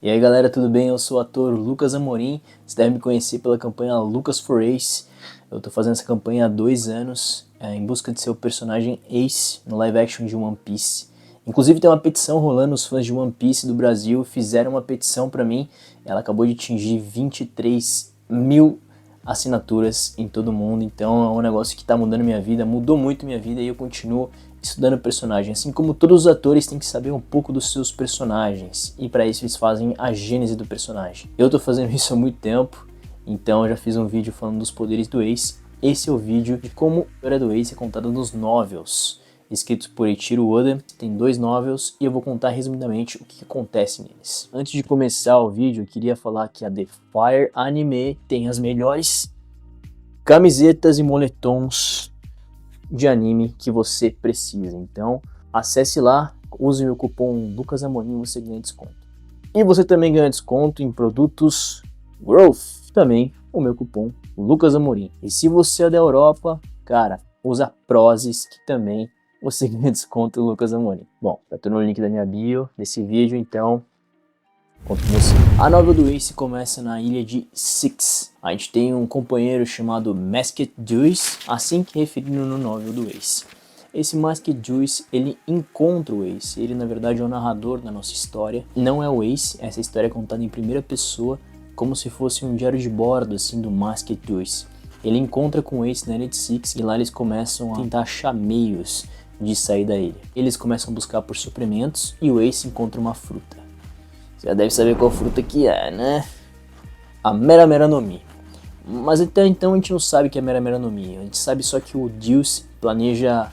E aí galera, tudo bem? Eu sou o ator Lucas Amorim, você deve me conhecer pela campanha Lucas for Ace. Eu tô fazendo essa campanha há 2 anos, em busca de ser o personagem Ace no live action de One Piece. Inclusive tem uma petição rolando, os fãs de One Piece do Brasil fizeram uma petição pra mim, ela acabou de atingir 23 mil assinaturas em todo mundo, então é um negócio que tá mudando minha vida, mudou muito minha vida e eu continuo estudando personagem. Assim como todos os atores têm que saber um pouco dos seus personagens, e para isso eles fazem a gênese do personagem. Eu tô fazendo isso há muito tempo, então eu já fiz um vídeo falando dos poderes do Ace. Esse é o vídeo de como a história do Ace é contada nos novels, escritos por Eiichiro Oda. Tem 2 novels e eu vou contar resumidamente o que acontece neles. Antes de começar o vídeo, eu queria falar que a The Fire Anime tem as melhores camisetas e moletons de anime que você precisa. Então acesse lá, use meu cupom Lucas Amorim, você ganha desconto. E você também ganha desconto em produtos Growth, também o meu cupom Lucas Amorim. E se você é da Europa, cara, usa Prozis, que também você ganha desconto Lucas Amorim. Bom, tá tudo no link da minha bio desse vídeo, então conto com você. A novel do Ace começa na ilha de Six. A gente tem um companheiro chamado Masked Juice, assim que referindo no novel do Ace. Esse Masked Juice, ele encontra o Ace, ele na verdade é o narrador da nossa história. Não é o Ace, essa história é contada em primeira pessoa, como se fosse um diário de bordo assim do Masked Juice. Ele encontra com o Ace na ilha de Six e lá eles começam a tentar achar meios de sair da ilha. Eles começam a buscar por suprimentos e o Ace encontra uma fruta. Você já deve saber qual fruta que é, né? A Mera Mera no Mi. Mas até então a gente não sabe que é Mera Mera no Mi. A gente sabe só que o Juice planeja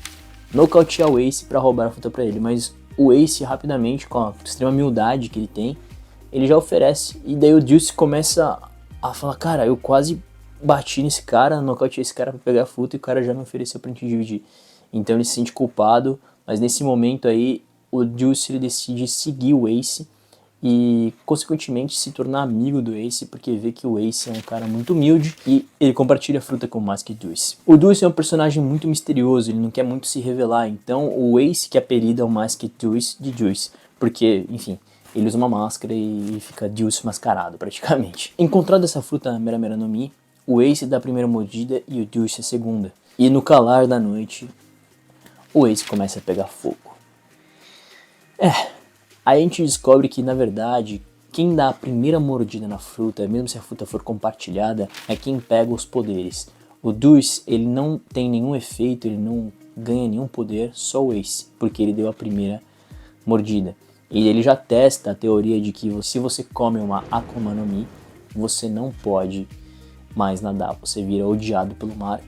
nocautear o Ace para roubar a fruta para ele. Mas o Ace rapidamente, com a extrema humildade que ele tem, ele já oferece. E daí o Juice começa a falar, cara, eu quase bati nesse cara, nocauteei esse cara para pegar a fruta e o cara já me ofereceu pra gente dividir. Então ele se sente culpado, mas nesse momento aí o Juice ele decide seguir o Ace e consequentemente se tornar amigo do Ace, porque vê que o Ace é um cara muito humilde e ele compartilha a fruta com o Masked Juice. O Juice é um personagem muito misterioso, ele não quer muito se revelar, então o Ace que apelida o Masked Juice de Juice, porque, enfim, ele usa uma máscara e fica Juice mascarado praticamente. Encontrando essa fruta Mera Mera no Mi, o Ace dá a primeira mordida e o Juice a segunda. E no calar da noite, o Ace começa a pegar fogo. Aí a gente descobre que, na verdade, quem dá a primeira mordida na fruta, mesmo se a fruta for compartilhada, é quem pega os poderes. O Juice, ele não tem nenhum efeito, ele não ganha nenhum poder, só o Ace, porque ele deu a primeira mordida. E ele já testa a teoria de que se você come uma Akuma no Mi, você não pode mais nadar, você vira odiado pelo mar.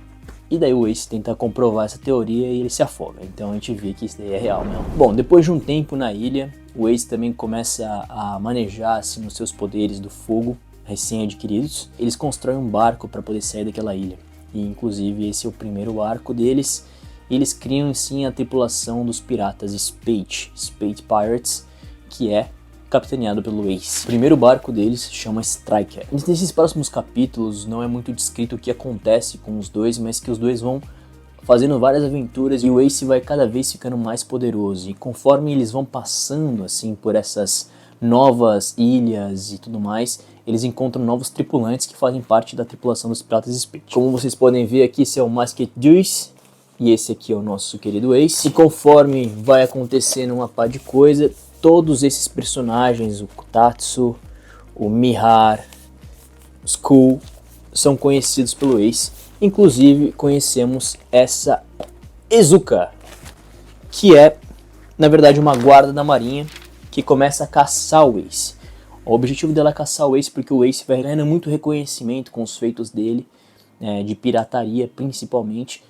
E daí o Ace tenta comprovar essa teoria e ele se afoga. Então a gente vê que isso daí é real mesmo. Bom, depois de um tempo na ilha, o Ace também começa a manejar assim, os seus poderes do fogo recém-adquiridos. Eles constroem um barco para poder sair daquela ilha. E inclusive esse é o primeiro barco deles. E eles criam sim a tripulação dos piratas Spade Pirates, que é capitaneado pelo Ace. O primeiro barco deles se chama Striker. Nesses próximos capítulos não é muito descrito o que acontece com os dois, mas que os dois vão fazendo várias aventuras e o Ace vai cada vez ficando mais poderoso. E conforme eles vão passando assim por essas novas ilhas e tudo mais, eles encontram novos tripulantes que fazem parte da tripulação dos Piratas Spade. Como vocês podem ver aqui, esse é o Masked Juice e esse aqui é o nosso querido Ace. E conforme vai acontecendo uma par de coisa, todos esses personagens, o Kutatsu, o Mihar, o Skull, são conhecidos pelo Ace. Inclusive conhecemos essa Izuka, que é na verdade uma guarda da marinha que começa a caçar o Ace. O objetivo dela é caçar o Ace porque o Ace vai ganhando muito reconhecimento com os feitos dele, de pirataria principalmente,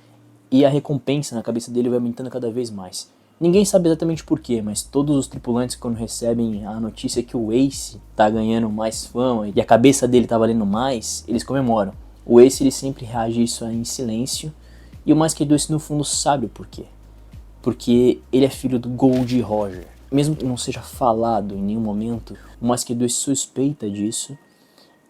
e a recompensa na cabeça dele vai aumentando cada vez mais. Ninguém sabe exatamente porquê, mas todos os tripulantes, quando recebem a notícia que o Ace tá ganhando mais fama e a cabeça dele tá valendo mais, eles comemoram. O Ace ele sempre reage a isso em silêncio, e o Masked Juice no fundo sabe o porquê. Porque ele é filho do Gold Roger. Mesmo que não seja falado em nenhum momento, o Masked Juice suspeita disso,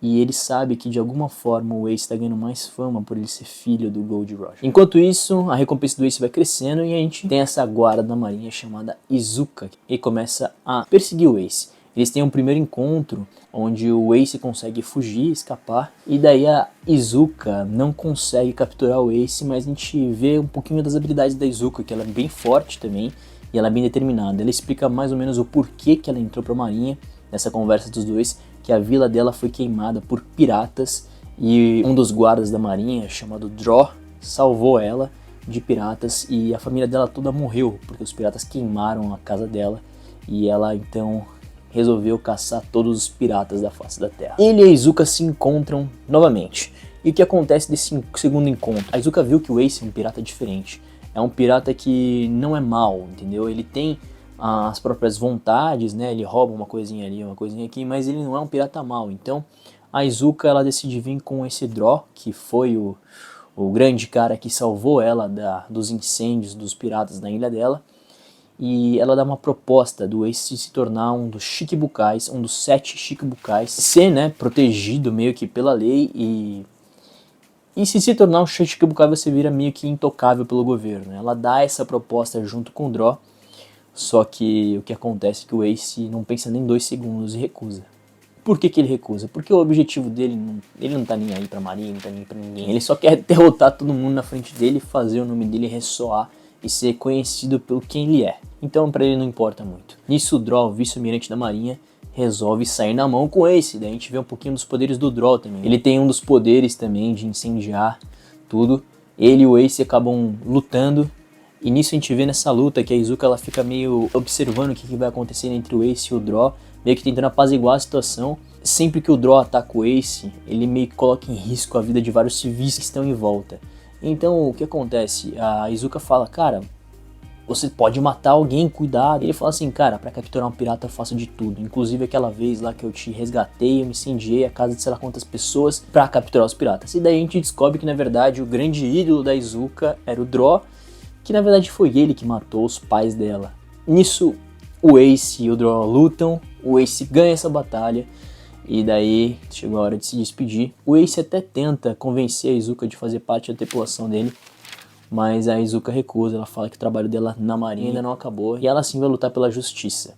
e ele sabe que de alguma forma o Ace está ganhando mais fama por ele ser filho do Gold Roger. Enquanto isso, a recompensa do Ace vai crescendo e a gente tem essa guarda da marinha chamada Izuka, e começa a perseguir o Ace. Eles têm um primeiro encontro onde o Ace consegue fugir, escapar, e daí a Izuka não consegue capturar o Ace, mas a gente vê um pouquinho das habilidades da Izuka, que ela é bem forte também, e ela é bem determinada. Ela explica mais ou menos o porquê que ela entrou pra marinha, nessa conversa dos dois, que a vila dela foi queimada por piratas, e um dos guardas da marinha, chamado Draw, salvou ela de piratas, e a família dela toda morreu, porque os piratas queimaram a casa dela, e ela então resolveu caçar todos os piratas da face da terra. Ele e a Izuka se encontram novamente. E o que acontece desse segundo encontro? A Izuka viu que o Ace é um pirata diferente. É um pirata que não é mau, entendeu? Ele tem as próprias vontades, né? Ele rouba uma coisinha ali, uma coisinha aqui, mas ele não é um pirata mau. Então a Izuka, ela decide vir com esse Draw, que foi o grande cara que salvou ela dos incêndios dos piratas na ilha dela. E ela dá uma proposta do Ace se tornar um dos Shikibukais, um dos 7 Shikibukais, ser, né, protegido meio que pela lei, e se tornar um Shikibukai você vira meio que intocável pelo governo. Ela dá essa proposta junto com o Draw, só que o que acontece é que o Ace não pensa nem 2 segundos e recusa. Por que ele recusa? Porque o objetivo dele, ele não tá nem aí pra marinha, não tá nem aí pra ninguém, ele só quer derrotar todo mundo na frente dele, fazer o nome dele ressoar e ser conhecido pelo quem ele é. Então pra ele não importa muito. Nisso o Draw, o vice-almirante da marinha, resolve sair na mão com Ace. Daí a gente vê um pouquinho dos poderes do Draw também. Ele tem um dos poderes também de incendiar tudo. Ele e o Ace acabam lutando. E nisso a gente vê nessa luta que a Izuka ela fica meio observando o que vai acontecer entre o Ace e o Draw, meio que tentando apaziguar a situação. Sempre que o Draw ataca o Ace, ele meio que coloca em risco a vida de vários civis que estão em volta. Então o que acontece? A Izuka fala, cara, você pode matar alguém, cuidado. Ele fala assim, cara, pra capturar um pirata eu faço de tudo. Inclusive aquela vez lá que eu te resgatei, eu me incendiei a casa de sei lá quantas pessoas pra capturar os piratas. E daí a gente descobre que na verdade o grande ídolo da Izuka era o Draw, que na verdade foi ele que matou os pais dela. Nisso o Ace e o Draw lutam, o Ace ganha essa batalha. E daí chegou a hora de se despedir. O Ace até tenta convencer a Izuka de fazer parte da tripulação dele, mas a Izuka recusa. Ela fala que o trabalho dela na marinha ainda não acabou e ela sim vai lutar pela justiça.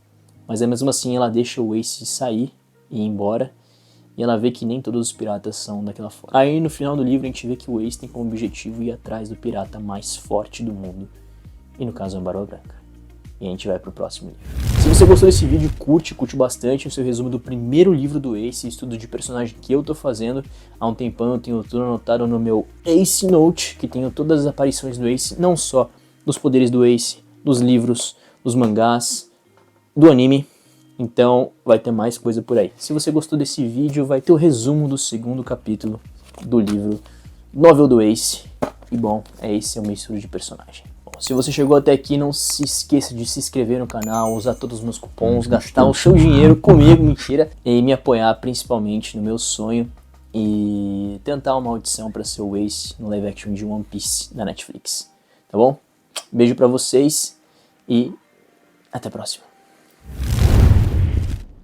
Mas mesmo assim ela deixa o Ace sair e ir embora, e ela vê que nem todos os piratas são daquela forma. Aí no final do livro a gente vê que o Ace tem como objetivo ir atrás do pirata mais forte do mundo, e no caso é o Barba Branca. E a gente vai pro próximo livro. Se você gostou desse vídeo, curte bastante o seu resumo do primeiro livro do Ace, estudo de personagem que eu tô fazendo. Há um tempão eu tenho tudo anotado no meu Ace Note, que tenho todas as aparições do Ace, não só dos poderes do Ace, dos livros, dos mangás, do anime. Então vai ter mais coisa por aí. Se você gostou desse vídeo, vai ter o resumo do segundo capítulo do livro Novel do Ace. E bom, esse é o meu estudo de personagem. Se você chegou até aqui, não se esqueça de se inscrever no canal, usar todos os meus cupons, gastar o seu dinheiro comigo, mentira, e me apoiar principalmente no meu sonho e tentar uma audição para ser o Ace no live action de One Piece da Netflix, tá bom? Beijo pra vocês e até a próxima.